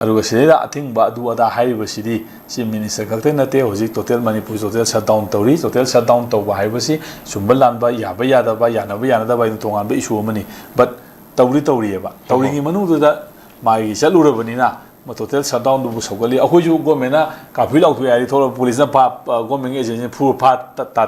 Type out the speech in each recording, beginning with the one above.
ꯑꯗꯨꯒ ꯁꯤꯗꯩꯗ ꯑꯊꯤꯡꯕ ꯑꯗꯨ ꯑꯗꯥ ꯍꯥꯏꯔꯤꯕꯁꯤꯗꯤ ꯁꯤ ꯃꯤꯅꯤꯁꯇꯔ ꯈꯛꯇ ꯅꯠꯇꯦ ꯍꯧꯖꯤꯛ ꯇꯣꯇꯦꯜ ꯃꯅꯤꯄꯨꯔ ꯇꯣꯇꯦꯜ ꯁꯠꯗꯥꯎꯟ ꯇꯧꯔꯤ ꯇꯣꯇꯦꯜ ꯁꯠꯗꯥꯎꯟ ꯇꯧꯕ ꯍꯥꯏꯕꯁꯤ ꯆꯨꯝꯕ ꯂꯥꯟꯕ ꯌꯥꯕ ꯌꯥꯗꯕ ꯌꯥꯅꯕ ꯌꯥꯅꯗꯕ ꯍꯥꯏꯗꯨ ꯇꯣꯉꯥꯟꯕ ꯏꯁꯨ ꯑꯃꯅꯤ ꯕꯠ ꯇꯧꯔꯤꯑꯕ ꯇꯧꯔꯤꯉꯩ ꯃꯅꯨꯡꯗꯨꯗ ꯃꯥꯒꯤ ꯆꯠꯂꯨꯔꯕꯅꯤꯅ ꯇꯣꯇꯦꯜ ꯁꯠꯗꯥꯎꯟꯗꯨꯕꯨ ꯁꯧꯒꯠꯂꯤ ꯑꯩꯈꯣꯏꯁꯨ ꯒꯣꯔꯃꯦꯟꯅ ꯀꯥꯔꯐ꯭ꯌꯨ ꯂꯥꯎꯊꯣꯛꯑꯦ ꯍꯥꯏꯗꯤ ꯊꯣꯛꯂꯛꯄ ꯄꯨꯂꯤꯁꯅ ꯒꯣꯔꯃꯦꯟꯒꯤ ꯑꯦꯖꯦꯟꯁꯤꯅ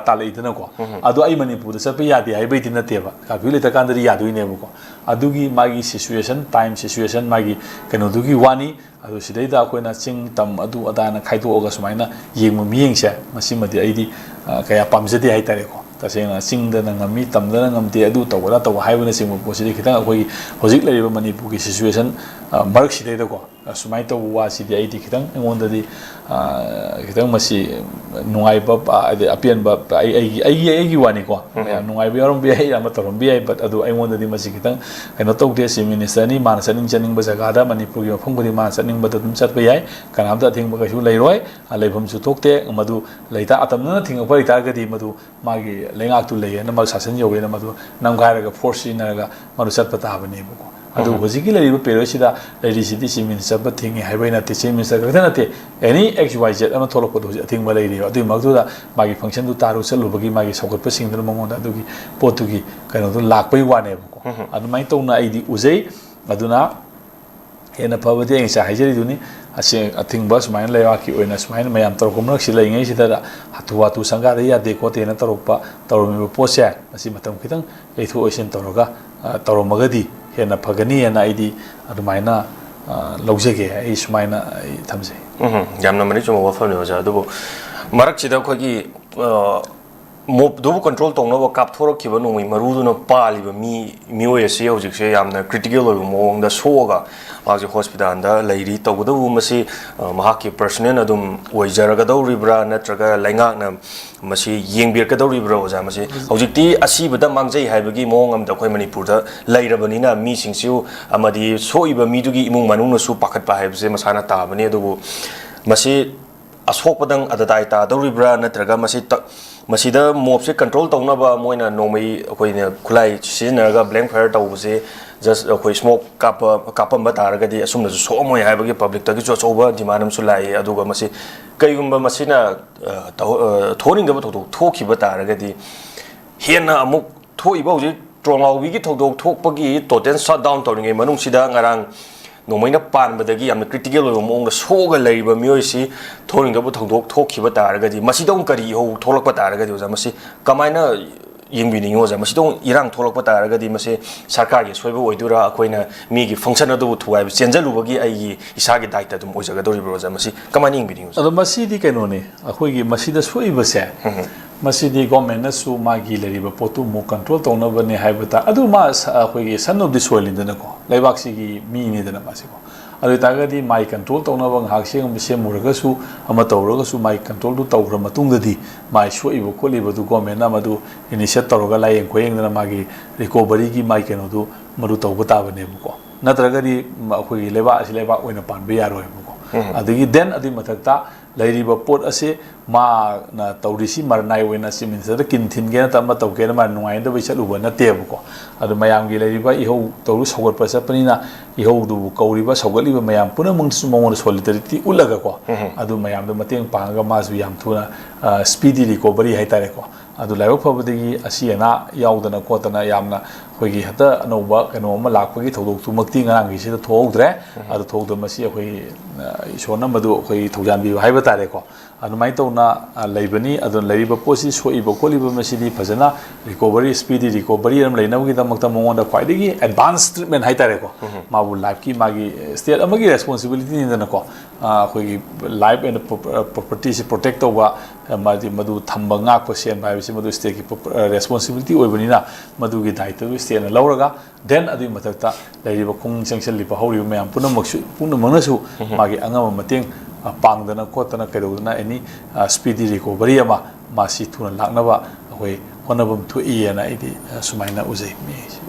ꯇꯥꯜꯂꯛꯏꯗꯅꯀꯣ ꯑꯗꯣ ꯑꯩ ꯃꯅꯤꯄꯨꯔꯗ ꯆꯠꯄ ꯌꯥꯗꯦ ꯍꯥꯏꯕꯩꯗꯤ ꯅꯠꯇꯦꯕ ꯀꯥꯔꯐ꯭ꯌꯨ ꯂꯩꯇ꯭ꯔꯀꯥꯟꯗꯗꯤ ꯌꯥꯗꯣꯏꯅꯦꯕꯀꯣ ꯑꯗꯨꯒꯤ ꯃꯥꯒꯤ ꯁꯤꯆꯨꯋꯦꯁꯟ ꯇꯥꯏꯝ ꯁꯤꯆꯨꯋꯦꯁꯟ ꯃꯥꯒꯤ ꯀꯩꯅꯣꯗꯨꯒꯤ ꯋꯥꯅꯤ ꯑꯗꯨ ꯁꯤꯗꯩꯗ ꯑꯩꯈꯣꯏꯅ ꯆꯤꯡ ꯇꯝ ꯑꯗꯨ ꯑꯗꯥꯅ ꯈꯥꯏꯗꯣꯛꯑꯒ ꯁꯨꯃꯥꯏꯅ ꯌꯦꯡꯕ ꯃꯤꯠꯌꯦꯡꯁꯦ ꯃꯁꯤꯃꯗꯤ ꯑꯩꯗꯤ ꯀꯌꯥ ꯄꯥꯝꯖꯗꯦ ꯍꯥꯏꯇꯥꯔꯦꯀꯣ ꯇꯁꯦꯡꯅ ꯆꯤꯡꯗꯅ ꯉꯝꯃꯤ ꯇꯝꯗꯅ ꯉꯝꯗꯦ ꯑꯗꯨ ꯇꯧꯕ ꯍꯥꯏꯕꯅꯆꯤꯡꯕ ꯄꯣꯠꯁꯤꯗꯤ ꯈꯤꯇꯪ ꯑꯩꯈꯣꯏꯒꯤ ꯍꯧꯖꯤꯛ ꯂꯩꯔꯤꯕ ꯃꯅꯤꯄꯨꯔꯒꯤ ꯁꯤꯆꯨꯋꯦꯁꯟ ꯃꯔꯛꯁꯤꯗꯩꯗꯀꯣ ꯁꯨꯃꯥꯏꯅ ꯇꯧꯕ ꯋꯥꯁꯤꯗꯤ ꯑꯩꯗꯤ ꯈꯤꯇꯪ ꯑꯩꯉꯣꯟꯗꯗꯤ ꯈꯤꯇꯪ ꯃꯁꯤ ꯅꯨꯡꯉꯥꯏꯕ ꯍꯥꯏꯗꯤ ꯑꯄꯦꯟꯕ ꯑꯩꯒꯤ ꯋꯥꯅꯤꯀꯣ ꯅꯨꯡꯉꯥꯏꯕ ꯌꯥꯎꯔꯝꯕ ꯌꯥꯏ ꯑꯃ ꯇꯧꯔꯝꯕ ꯌꯥꯏ ꯕꯠ ꯑꯗꯨ ꯑꯩꯉꯣꯟꯗꯗꯤ ꯃꯁꯤ ꯈꯤꯇꯪ ꯀꯩꯅꯣ ꯇꯧꯗꯦ ꯆꯤꯐ ꯃꯤꯅꯤꯁꯇꯔꯅꯤ ꯃꯥꯅ ꯆꯠꯅꯤꯡꯕ ꯖꯒꯥꯗ ꯃꯅꯤꯄꯨꯔꯒꯤ ꯃꯐꯝ ꯈꯨꯗꯤꯡ ꯃꯥꯅ ꯆꯠꯅꯤꯡꯕꯗ ꯑꯗꯨꯝ ꯆꯠꯄ ꯌꯥꯏ ꯀꯅꯥꯝꯇ ꯑꯊꯤꯡꯕ ꯀꯩꯁꯨ ꯂꯩꯔꯣꯏ ꯂꯩꯐꯝꯁꯨ ꯊꯣꯛꯇꯦ ꯃꯗꯨ ꯑꯇꯝꯅꯅ ꯊꯤꯡꯉꯛꯄ ꯂꯩꯇꯥꯔꯒꯗꯤ ꯃꯗꯨ ꯃꯥꯒꯤ ꯂꯩꯉꯥꯛꯇꯨ ꯂꯩꯌꯦꯅ ꯃꯗꯨ ꯁꯥꯁꯟ ꯌꯧꯋꯦꯅ ꯃꯗꯨ ꯅꯝꯈꯥꯏꯔꯒ ꯐꯣꯔꯁ ꯁꯤꯖꯤꯟꯅꯔꯒ ꯃꯗꯨ ꯆꯠꯄ ꯇꯥꯕꯅꯦꯕꯀꯣ ꯑꯗꯨ ꯍꯧꯖꯤꯛꯀꯤ ꯂꯩꯔꯤꯕ ꯄꯦꯔꯣꯠꯁꯤꯗ ꯂꯩꯔꯤꯁꯤꯗꯤ ꯆꯤꯐ ꯃꯤꯅꯤꯁꯇꯔ ꯆꯠꯄ ꯊꯤꯡꯉꯤ ꯍꯥꯏꯕꯩ ꯅꯠꯇꯦ ꯆꯤꯐ ꯃꯤꯅꯤꯁꯇꯔ ꯈꯛꯇ ꯅꯠꯇꯦ ꯑꯦꯅꯤ XYZ ꯑꯃ ꯊꯣꯛꯂꯛꯄꯗ ꯍꯧꯖꯤꯛ ꯑꯊꯤꯡꯕ ꯂꯩꯔꯤꯕ ꯑꯗꯨꯒꯤ ꯃꯔꯛꯇꯨꯗ ꯃꯥꯒꯤ ꯐꯪꯁꯟꯗꯨ ꯇꯥꯔꯨ ꯆꯠꯂꯨꯕꯒꯤ ꯃꯥꯒꯤ ꯁꯧꯒꯠꯄꯁꯤꯡꯗꯨꯅ ꯃꯉꯣꯟꯗ ꯑꯗꯨꯒꯤ ꯄꯣꯠꯇꯨꯒꯤ ꯀꯩꯅꯣꯗꯨ ꯂꯥꯛꯄꯩ ꯋꯥꯅꯦꯕꯀꯣ ꯑꯗꯨꯃꯥꯏꯅ ꯇꯧꯅ ꯑꯩꯗꯤ ꯎꯖꯩ ꯑꯗꯨꯅ ꯍꯦꯟꯅ ꯐꯕꯗꯤ ꯑꯩ ꯉꯁꯥꯏ ꯍꯥꯏꯖꯔꯤꯗꯨꯅꯤ ꯑꯊꯤꯡꯕ ꯁꯨꯃꯥꯏꯅ ꯂꯩꯕꯥꯛꯀꯤ ꯑꯣꯏꯅ ꯁꯨꯃꯥꯏꯅ ꯃꯌꯥꯝ ꯇꯧꯔꯛꯄ ꯃꯔꯛꯁꯤ ꯂꯩꯔꯤꯉꯩꯁꯤꯗ ꯍꯥꯊꯨ ꯁꯪꯒꯥꯗ ꯌꯥꯗꯦ ꯈꯣꯠꯇꯦꯅ ꯇꯧꯔꯝꯃꯤꯕ ꯄꯣꯠꯁꯦ ꯃꯁꯤ ꯃꯇꯝ ꯈꯤꯇꯪ ꯌꯩꯊꯣꯛ ꯌꯩꯁꯤꯟ ꯇꯧꯔꯒ ꯇꯧꯔꯝꯃꯒꯗꯤ ꯍꯦꯟꯅ ꯐꯒꯅꯤꯅ ꯑꯩꯗꯤ ꯑꯗꯨꯃꯥꯏꯅ ꯂꯧꯖꯒꯦ ꯑꯩ ꯁꯨꯃꯥꯏꯅ ꯑꯩ ꯊꯝꯖꯩ ꯌꯥꯝꯅ ꯃꯔꯤ ꯆꯨꯝꯕ ꯋꯥꯐꯝꯅꯤ ꯑꯣꯖꯥ ꯑꯗꯨꯕꯨ ꯃꯔꯛꯁꯤꯗ ꯑꯩꯈꯣꯏꯒꯤ ꯃꯣꯞꯗꯨꯕꯨ ꯀꯟꯇ꯭ꯔꯣꯜ ꯇꯧꯅꯕ ꯀꯥꯞꯊꯣꯔꯛꯈꯤꯕ ꯅꯣꯡꯃꯩ ꯃꯔꯨꯗꯨꯅ ꯄꯥꯜꯂꯤꯕ ꯃꯤꯑꯣꯏ ꯑꯁꯤ ꯍꯧꯖꯤꯛꯁꯦ ꯌꯥꯝꯅ ꯀ꯭ꯔꯤꯇꯤꯀꯦꯜ ꯑꯣꯏꯕ ꯃꯑꯣꯡꯗ ꯁꯣꯛꯑꯒ ꯃꯍꯥꯛꯁꯦ ꯍꯣꯁꯄꯤꯇꯥꯜꯗ ꯂꯩꯔꯤ ꯇꯧꯕꯇꯕꯨ ꯃꯁꯤ ꯃꯍꯥꯛꯀꯤ ꯄꯔꯁꯣꯅꯦꯜ ꯑꯗꯨꯝ ꯑꯣꯏꯖꯔꯒꯗꯧꯔꯤꯕ꯭ꯔꯥ ꯅꯠꯇ꯭ꯔꯒ ꯂꯩꯉꯥꯛꯅ ꯃꯁꯤ ꯌꯦꯡꯕꯤꯔꯛꯀꯗꯧꯔꯤꯕ꯭ꯔꯥ ꯑꯣꯖꯥ ꯃꯁꯤ ꯍꯧꯖꯤꯛꯇꯤ ꯑꯁꯤꯕꯗ ꯃꯥꯡꯖꯩ ꯍꯥꯏꯕꯒꯤ ꯃꯑꯣꯡ ꯑꯃꯗ ꯑꯩꯈꯣꯏ ꯃꯅꯤꯄꯨꯔꯗ ꯂꯩꯔꯕꯅꯤ나 ꯃꯤꯁꯤꯡꯁꯨ ꯑꯃꯗꯤ ꯁꯣꯛꯏꯕ ꯃꯤꯗꯨꯒꯤ ꯏꯃꯨꯡ ꯃꯅꯨꯡꯅꯁꯨ ꯄꯥꯈꯠꯄ ꯍꯥꯏꯕꯁꯦ ꯃꯁꯥꯅ ꯇꯥꯕꯅꯤ ꯑꯗꯨꯕꯨ ꯃꯁꯤ ꯑꯁꯣꯛꯄꯗꯪ ꯑꯗꯥꯏ ꯇꯥꯗꯧꯔꯤꯕ꯭ꯔꯥ ꯅꯠꯇ꯭ꯔꯒ ꯃꯁꯤꯗ ꯃꯣꯞꯁꯦ ꯀꯟꯇ꯭ꯔꯣꯜ ꯇꯧꯅꯕ ꯃꯣꯏꯅ ꯅꯣꯡꯃꯩ ꯑꯩꯈꯣꯏꯅ ꯈꯨꯠꯂꯥꯏ ꯁꯤꯖꯤꯟꯅꯔꯒ ꯕ꯭ꯂꯦꯡ ꯐꯥꯌꯔ ꯇꯧꯕꯁꯦ ꯖꯁ ꯑꯩꯈꯣꯏ ꯁ꯭ꯃꯣꯛ ꯀꯥꯞꯄꯝꯕ ꯇꯥꯔꯒꯗꯤ ꯑꯁꯨꯝꯅꯁꯨ ꯁꯣꯛꯑꯝꯃꯣꯏ ꯍꯥꯏꯕꯒꯤ ꯄꯕ꯭ꯂꯤꯛꯇꯒꯤꯁꯨ ꯑꯆꯧꯕ ꯗꯤꯃꯥꯟ ꯑꯃꯁꯨ ꯂꯥꯛꯏ ꯑꯗꯨꯒ ꯃꯁꯤ ꯀꯩꯒꯨꯝꯕ ꯃꯁꯤꯅ ꯊꯣꯛꯅꯤꯡꯗꯕ ꯊꯧꯗꯣꯛ ꯊꯣꯛꯈꯤꯕ ꯇꯥꯔꯒꯗꯤ ꯍꯦꯟꯅ ꯑꯃꯨꯛ ꯊꯣꯛꯏꯕ ꯍꯧꯖꯤꯛ ꯇ꯭ꯔꯣꯉꯥꯎꯕꯤꯒꯤ ꯊꯧꯗꯣꯛ ꯊꯣꯛꯄꯒꯤ ꯇꯣꯇꯦꯜ ꯁꯠꯗꯥꯎꯟ ꯇꯧꯔꯤꯉꯩ ꯃꯅꯨꯡꯁꯤꯗ ꯉꯔꯥꯡ ꯅꯣꯡꯃꯩꯅ ꯄꯥꯟꯕꯗꯒꯤ ꯌꯥꯝꯅ ꯀ꯭ꯔꯤꯇꯤꯀꯦꯜ ꯑꯣꯏꯕ ꯃꯑꯣꯡꯗ ꯁꯣꯛꯑꯒ ꯂꯩꯔꯤꯕ ꯃꯤꯑꯣꯏꯁꯤ ꯊꯣꯛꯅꯤꯡꯗꯕ ꯊꯧꯗꯣꯛ ꯊꯣꯛꯈꯤꯕ ꯇꯥꯔꯒꯗꯤ ꯃꯁꯤꯗ ꯑꯃꯨꯛ ꯀꯔꯤ ꯏꯍꯧ ꯊꯣꯛꯂꯛꯄ ꯇꯥꯔꯒꯗꯤ ꯑꯣꯖꯥ ꯃꯁꯤ ꯀꯃꯥꯏꯅ ꯌꯦꯡꯕꯤꯅꯤꯡꯉꯤ ꯑꯣꯖꯥ ꯃꯁꯤꯗ ꯑꯃꯨꯛ ꯏꯔꯥꯡ ꯊꯣꯛꯂꯛꯄ ꯇꯥꯔꯒꯗꯤ ꯃꯁꯤ ꯁꯔꯀꯥꯔꯒꯤ ꯑꯁꯣꯏꯕ ꯑꯣꯏꯗꯣꯏꯔꯥ ꯑꯩꯈꯣꯏꯅ ꯃꯤꯒꯤ ꯐꯪꯁꯟ ꯑꯗꯨꯕꯨ ꯊꯨꯒꯥꯏꯕ ꯆꯦꯟꯖꯜꯂꯨꯕꯒꯤ ꯑꯩꯒꯤ ꯏꯁꯥꯒꯤ ꯗꯥꯏꯇ ꯑꯗꯨꯝ ꯑꯣꯏꯖꯒꯗꯧꯔꯤꯕ꯭ꯔꯥ ꯑꯣꯖꯥ ꯃꯁꯤ ꯀꯃꯥꯏꯅ ꯌꯦꯡꯕꯤꯅꯤꯡꯉꯤ ꯑꯗꯣ ꯃꯁꯤꯗꯤ ꯀꯩꯅꯣꯅꯤ ꯑꯩꯈꯣꯏꯒꯤ ꯃꯁꯤꯗ ꯁꯣꯛꯏꯕꯁꯦ ꯃꯁꯤꯗꯤ ꯒꯣꯔꯃꯦꯟꯅꯁꯨ ꯃꯥꯒꯤ ꯂꯩꯔꯤꯕ ꯄꯣꯠꯇꯨ ꯑꯃꯨꯛ ꯀꯟꯇ꯭ꯔꯣꯜ ꯇꯧꯅꯕꯅꯦ ꯍꯥꯏꯕ ꯇꯥ ꯑꯗꯨ ꯃꯥ ꯑꯩꯈꯣꯏꯒꯤ ꯁꯟ ꯑꯣꯐ ꯗꯤ ꯁꯣꯏꯜꯅꯤꯗꯅꯀꯣ ꯂꯩꯕꯥꯛꯁꯤꯒꯤ ꯃꯤꯅꯤꯗꯅ ꯃꯥꯁꯤꯀꯣ ꯑꯗꯨ ꯑꯣꯏꯇꯥꯔꯒꯗꯤ ꯃꯥꯏ ꯀꯟꯇ꯭ꯔꯣꯜ ꯇꯧꯅꯕ ꯉꯥꯏꯍꯥꯛ ꯁꯦꯝꯃꯨꯔꯒꯁꯨ ꯑꯃ ꯇꯧꯔꯒꯁꯨ ꯃꯥꯏ ꯀꯟꯇ꯭ꯔꯣꯜꯗꯨ ꯇꯧꯈ꯭ꯔ ꯃꯇꯨꯡꯗꯗꯤ ꯃꯥꯏ ꯁꯣꯛꯏꯕ ꯈꯣꯠꯂꯤꯕꯗꯨ ꯒꯣꯔꯃꯦꯟꯅ ꯃꯗꯨ ꯏꯅꯤꯁꯤꯌꯦꯠ ꯇꯧꯔꯒ ꯂꯥꯌꯦꯡ ꯈꯣꯌꯦꯡꯗꯅ ꯃꯥꯒꯤ ꯔꯤꯀꯣꯕꯔꯤꯒꯤ ꯃꯥꯏ ꯀꯩꯅꯣꯗꯨ ꯃꯗꯨ ꯇꯧꯕ ꯇꯥꯕꯅꯦꯕꯀꯣ ꯅꯠꯇ꯭ꯔꯒꯗꯤ ꯑꯩꯈꯣꯏꯒꯤ ꯂꯩꯕꯥꯛ ꯑꯁꯤ ꯂꯩꯕꯥꯛ ꯑꯣꯏꯅ ꯄꯥꯟꯕ ꯌꯥꯔꯣꯏꯕꯀꯣ ꯑꯗꯒꯤ ꯗꯦꯟ ꯑꯗꯨꯒꯤ ꯃꯊꯛꯇ ꯂꯩꯔꯤꯕ ꯄꯣꯠ ꯑꯁꯤ ꯃꯥꯅ ꯇꯧꯔꯤꯁꯤ ꯃꯔꯅꯥꯏ ꯑꯣꯏꯅ ꯆꯤꯐ ꯃꯤꯅꯤꯁꯇꯔꯗ ꯀꯤꯟ ꯊꯤꯟꯒꯦꯅ ꯑꯃ ꯇꯧꯒꯦꯅ ꯃꯥꯅ ꯅꯨꯡꯉꯥꯏꯅꯗꯕꯩ ꯆꯠꯂꯨꯕ ꯅꯠꯇꯦꯕꯀꯣ ꯑꯗꯨ ꯃꯌꯥꯝꯒꯤ ꯂꯩꯔꯤꯕ ꯏꯍꯧ ꯇꯧꯔꯨ ꯁꯧꯒꯠꯄ ꯆꯠꯄꯅꯤꯅ ꯏꯍꯧꯗꯨꯕꯨ ꯀꯧꯔꯤꯕ ꯁꯧꯒꯠꯂꯤꯕ ꯃꯌꯥꯝ ꯄꯨꯝꯅꯃꯛꯁꯨ ꯃꯉꯣꯟꯗ ꯁꯣꯂꯤꯗꯔꯤꯇꯤ ꯎꯠꯂꯒꯀꯣ ꯑꯗꯨ ꯃꯌꯥꯝꯗ ꯃꯇꯦꯡ ꯄꯥꯡꯉꯒ ꯃꯥꯁꯨ ꯌꯥꯝ ꯊꯨꯅ ꯁ꯭ꯄꯤꯗꯤ ꯔꯤꯀꯣꯕꯔꯤ ꯍꯥꯏꯇꯥꯔꯦꯀꯣ ꯑꯗꯨ ꯂꯥꯏꯕꯛ ꯐꯕꯗꯒꯤ ꯑꯁꯤ ꯑꯅꯥ ꯌꯥꯎꯗꯅ ꯈꯣꯠꯇꯅ ꯌꯥꯝꯅ ꯑꯩꯈꯣꯏꯒꯤ ꯍꯦꯛꯇ ꯑꯅꯧꯕ ꯀꯩꯅꯣ ꯑꯃ ꯂꯥꯛꯄꯒꯤ ꯊꯧꯗꯣꯛꯇꯨꯃꯛꯇꯤ ꯉꯔꯥꯡꯒꯤꯁꯤꯗ ꯊꯣꯛꯍꯧꯗ꯭ꯔꯦ ꯑꯗꯨ ꯊꯣꯛꯍꯧꯗꯕ ꯃꯁꯤ ꯑꯩꯈꯣꯏ ꯏꯁꯣꯔꯅ ꯃꯗꯨ ꯑꯩꯈꯣꯏ ꯊꯧꯖꯥꯟꯕꯤꯕ ꯍꯥꯏꯕ ꯇꯥꯔꯦꯀꯣ ꯑꯗꯨꯃꯥꯏꯅ ꯇꯧꯅ ꯂꯩꯕꯅꯤ ꯑꯗꯨꯅ ꯂꯩꯔꯤꯕ ꯄꯣꯠꯁꯤ ꯁꯣꯛꯏꯕ ꯈꯣꯠꯂꯤꯕ ꯃꯁꯤꯗꯤ ꯐꯖꯅ ꯔꯤꯀꯣꯕꯔꯤ ꯁ꯭ꯄꯤꯗꯤ ꯔꯤꯀꯣꯕꯔꯤ ꯑꯃ ꯂꯩꯅꯕꯒꯤꯗꯃꯛꯇ ꯃꯉꯣꯟꯗ ꯈ꯭ꯋꯥꯏꯗꯒꯤ ꯑꯦꯗꯚꯥꯟꯁ ꯇ꯭ꯔꯤꯠꯃꯦꯟ ꯍꯥꯏꯇꯥꯔꯦꯀꯣ ꯃꯥꯕꯨ ꯂꯥꯏꯐꯀꯤ ꯃꯥꯒꯤ ꯁ꯭ꯇꯦꯠ ꯑꯃꯒꯤ ꯔꯦꯁꯄꯣꯟꯁꯤꯕꯤꯂꯤꯇꯤꯅꯤꯗꯅꯀꯣ ꯑꯩꯈꯣꯏꯒꯤ ꯂꯥꯏꯐ ꯑꯦꯟ ꯄ꯭ꯔꯣꯄꯔꯇꯤꯁꯤ ꯄ꯭ꯔꯣꯇꯦꯛ ꯇꯧꯕ ꯃꯗꯨ ꯊꯝꯕ ꯉꯥꯛꯄ ꯁꯦꯟꯕ ꯍꯥꯏꯕꯁꯤ ꯃꯗꯨ ꯁ꯭ꯇꯦꯠꯀꯤ ꯔꯦꯁꯄꯣꯟꯁꯤꯕꯤꯂꯤꯇꯤ ꯑꯣꯏꯕꯅꯤꯅ ꯃꯗꯨꯒꯤ ꯗꯥꯏꯇꯗꯨ ꯁ꯭ꯇꯦꯠꯅ ꯂꯧꯔꯒ ꯗꯦꯟ ꯑꯗꯨꯒꯤ ꯃꯊꯛꯇ ꯂꯩꯔꯤꯕ ꯈꯨꯡꯒꯪ ꯆꯪꯁꯤꯜꯂꯤꯕ ꯍꯧꯔꯤꯕ ꯃꯌꯥꯝ ꯄꯨꯝꯅꯃꯛꯅꯁꯨ ꯃꯥꯒꯤ ꯑꯉꯝꯕ ꯃꯇꯦꯡ ꯄꯥꯡꯗꯅ ꯈꯣꯠꯇꯅ ꯀꯩꯗꯧꯗꯅ ꯑꯦꯅꯤ ꯁ꯭ꯄꯤꯗꯤ ꯔꯤꯀꯣꯕꯔꯤ ꯑꯃ ꯃꯥꯁꯤ ꯊꯨꯅ ꯂꯥꯛꯅꯕ ꯑꯩꯈꯣꯏ ꯍꯣꯠꯅꯐꯝ ꯊꯣꯛꯏꯑꯅ ꯑꯩꯗꯤ ꯁꯨꯃꯥꯏꯅ ꯎꯖꯩ ꯃꯤꯁꯤ